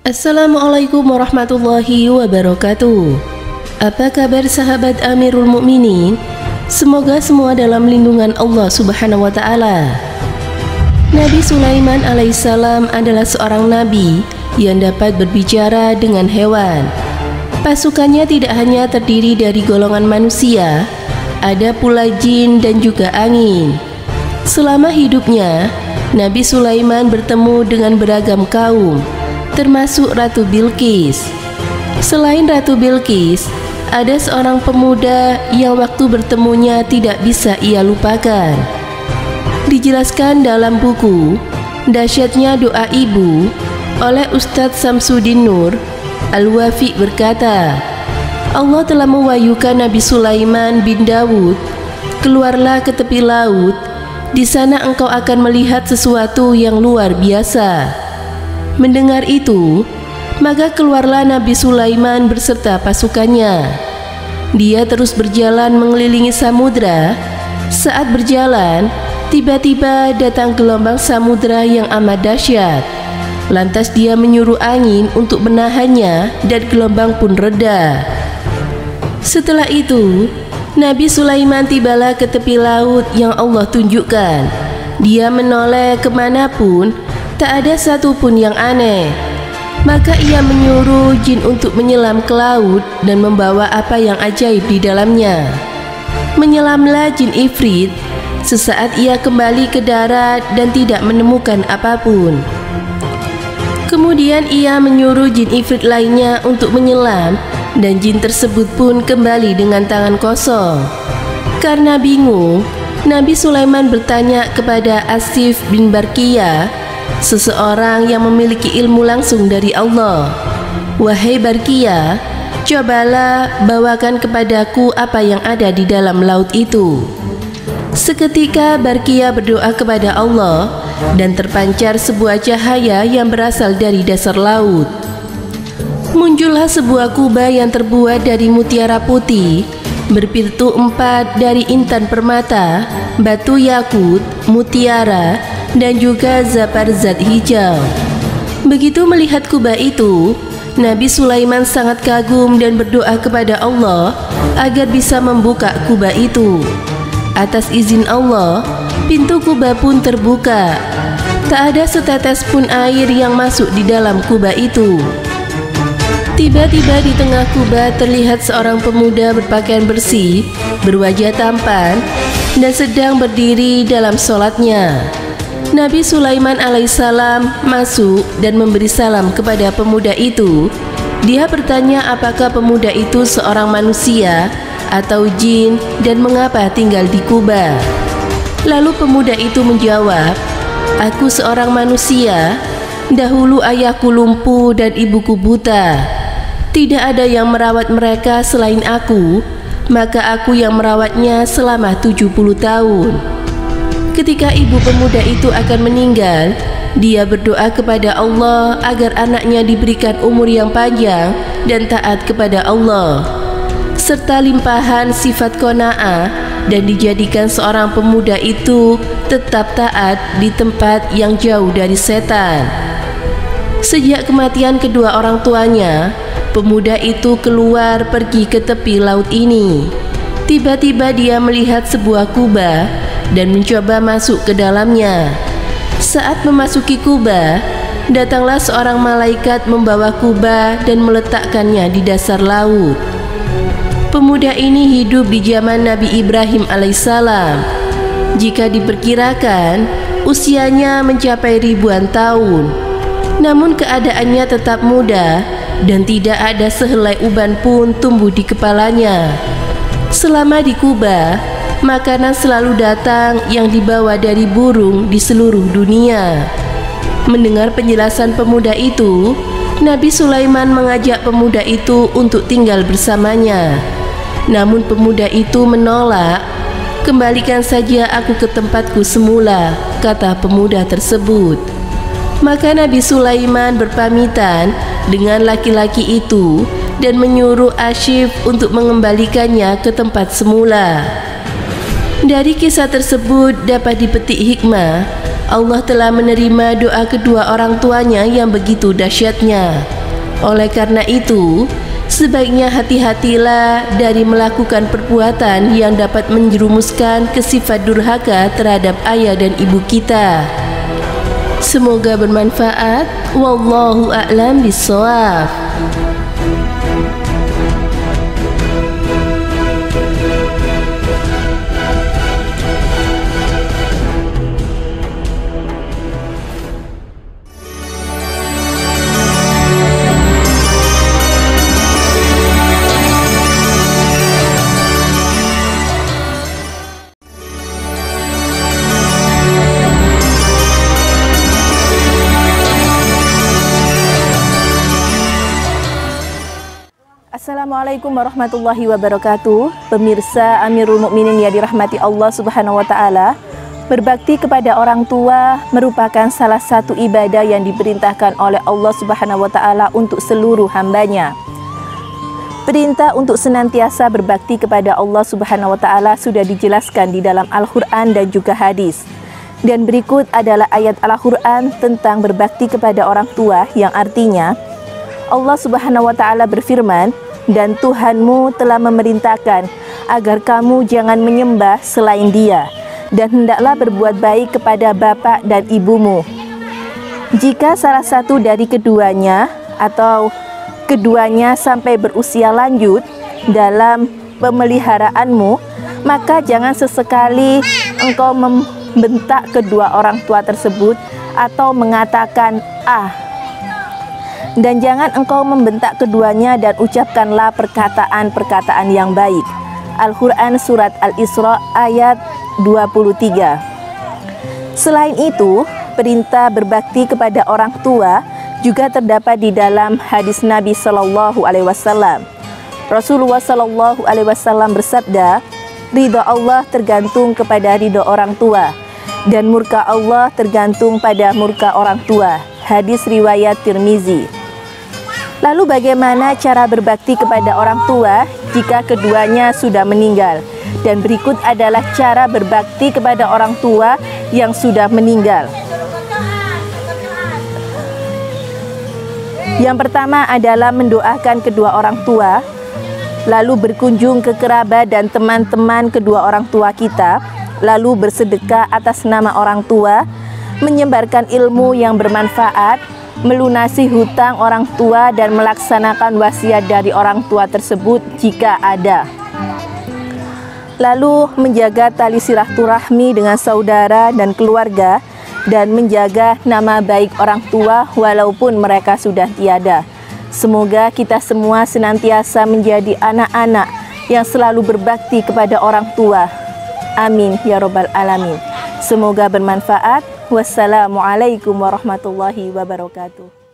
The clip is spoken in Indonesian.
Assalamualaikum warahmatullahi wabarakatuh. Apa kabar sahabat Amirul Mukminin? Semoga semua dalam lindungan Allah Subhanahu wa Ta'ala. Nabi Sulaiman alaihissalam adalah seorang nabi yang dapat berbicara dengan hewan. Pasukannya tidak hanya terdiri dari golongan manusia, ada pula jin dan juga angin. Selama hidupnya, Nabi Sulaiman bertemu dengan beragam kaum, termasuk Ratu Bilqis. Selain Ratu Bilqis, ada seorang pemuda yang waktu bertemunya tidak bisa ia lupakan. Dijelaskan dalam buku Dahsyatnya Doa Ibu oleh Ustadz Samsuddin Nur Al-Wafi berkata, Allah telah mewahyukan Nabi Sulaiman bin Dawud, keluarlah ke tepi laut, di sana engkau akan melihat sesuatu yang luar biasa. Mendengar itu, maka keluarlah Nabi Sulaiman beserta pasukannya. Dia terus berjalan mengelilingi samudra. Saat berjalan, tiba-tiba datang gelombang samudra yang amat dahsyat. Lantas dia menyuruh angin untuk menahannya dan gelombang pun reda. Setelah itu, Nabi Sulaiman tibalah ke tepi laut yang Allah tunjukkan. Dia menoleh kemanapun, tak ada satupun yang aneh. Maka ia menyuruh jin untuk menyelam ke laut dan membawa apa yang ajaib di dalamnya. Menyelamlah jin Ifrit. Sesaat ia kembali ke darat dan tidak menemukan apapun. Kemudian ia menyuruh jin Ifrit lainnya untuk menyelam, dan jin tersebut pun kembali dengan tangan kosong. Karena bingung, Nabi Sulaiman bertanya kepada Asif bin Barqiyah, seseorang yang memiliki ilmu langsung dari Allah, wahai Barqiyah, cobalah bawakan kepadaku apa yang ada di dalam laut itu. Seketika Barqiyah berdoa kepada Allah dan terpancar sebuah cahaya yang berasal dari dasar laut. Muncullah sebuah kubah yang terbuat dari mutiara putih, berpintu 4 dari intan permata, batu yakut, mutiara, dan juga zabarzat hijau. Begitu melihat kubah itu, Nabi Sulaiman sangat kagum dan berdoa kepada Allah agar bisa membuka kubah itu. Atas izin Allah, pintu kubah pun terbuka. Tak ada setetes pun air yang masuk di dalam kubah itu. Tiba-tiba di tengah kubah terlihat seorang pemuda berpakaian bersih, berwajah tampan, dan sedang berdiri dalam sholatnya. Nabi Sulaiman alaihissalam masuk dan memberi salam kepada pemuda itu. Dia bertanya apakah pemuda itu seorang manusia atau jin dan mengapa tinggal di kubah. Lalu pemuda itu menjawab, aku seorang manusia. Dahulu ayahku lumpuh dan ibuku buta. Tidak ada yang merawat mereka selain aku, maka aku yang merawatnya selama 70 tahun. Ketika ibu pemuda itu akan meninggal, dia berdoa kepada Allah agar anaknya diberikan umur yang panjang dan taat kepada Allah, serta limpahan sifat qanaah, dan dijadikan seorang pemuda itu tetap taat di tempat yang jauh dari setan. Sejak kematian kedua orang tuanya, pemuda itu keluar pergi ke tepi laut ini. Tiba-tiba dia melihat sebuah kubah dan mencoba masuk ke dalamnya. Saat memasuki kubah, datanglah seorang malaikat membawa kubah dan meletakkannya di dasar laut. Pemuda ini hidup di zaman Nabi Ibrahim alaihissalam. Jika diperkirakan, usianya mencapai ribuan tahun. Namun keadaannya tetap muda dan tidak ada sehelai uban pun tumbuh di kepalanya. Selama di kubah, makanan selalu datang yang dibawa dari burung di seluruh dunia. Mendengar penjelasan pemuda itu, Nabi Sulaiman mengajak pemuda itu untuk tinggal bersamanya. Namun pemuda itu menolak. Kembalikan saja aku ke tempatku semula, kata pemuda tersebut. Maka Nabi Sulaiman berpamitan dengan laki-laki itu dan menyuruh Asif untuk mengembalikannya ke tempat semula. Dari kisah tersebut dapat dipetik hikmah Allah telah menerima doa kedua orang tuanya yang begitu dahsyatnya. Oleh karena itu, sebaiknya hati-hatilah dari melakukan perbuatan yang dapat menjerumuskan ke sifat durhaka terhadap ayah dan ibu kita. Semoga bermanfaat. Wallahu a'lam bishawab. Assalamualaikum warahmatullahi wabarakatuh. Pemirsa Amirul Mukminin yang dirahmati Allah Subhanahu wa taala, berbakti kepada orang tua merupakan salah satu ibadah yang diperintahkan oleh Allah Subhanahu wa taala untuk seluruh hambanya. Perintah untuk senantiasa berbakti kepada Allah Subhanahu wa taala sudah dijelaskan di dalam Al-Qur'an dan juga hadis. Dan berikut adalah ayat Al-Qur'an tentang berbakti kepada orang tua, yang artinya Allah Subhanahu wa taala berfirman, "Dan Tuhanmu telah memerintahkan agar kamu jangan menyembah selain Dia, dan hendaklah berbuat baik kepada bapak dan ibumu. Jika salah satu dari keduanya atau keduanya sampai berusia lanjut dalam pemeliharaanmu, maka jangan sesekali engkau membentak kedua orang tua tersebut atau mengatakan ah. Dan jangan engkau membentak keduanya dan ucapkanlah perkataan-perkataan yang baik." Al-Quran Surat Al-Isra ayat 23. Selain itu, perintah berbakti kepada orang tua juga terdapat di dalam hadis Nabi Sallallahu Alaihi Wasallam. Rasulullah Sallallahu Alaihi Wasallam bersabda, "Ridha Allah tergantung kepada ridha orang tua, dan murka Allah tergantung pada murka orang tua." Hadis riwayat Tirmizi. Lalu bagaimana cara berbakti kepada orang tua jika keduanya sudah meninggal? Dan berikut adalah cara berbakti kepada orang tua yang sudah meninggal. Yang pertama adalah mendoakan kedua orang tua, lalu berkunjung ke kerabat dan teman-teman kedua orang tua kita, lalu bersedekah atas nama orang tua, menyebarkan ilmu yang bermanfaat, melunasi hutang orang tua, dan melaksanakan wasiat dari orang tua tersebut jika ada. Lalu menjaga tali silaturahmi dengan saudara dan keluarga, dan menjaga nama baik orang tua walaupun mereka sudah tiada. Semoga kita semua senantiasa menjadi anak-anak yang selalu berbakti kepada orang tua. Amin ya robbal alamin. Semoga bermanfaat. Wassalamualaikum warahmatullahi wabarakatuh.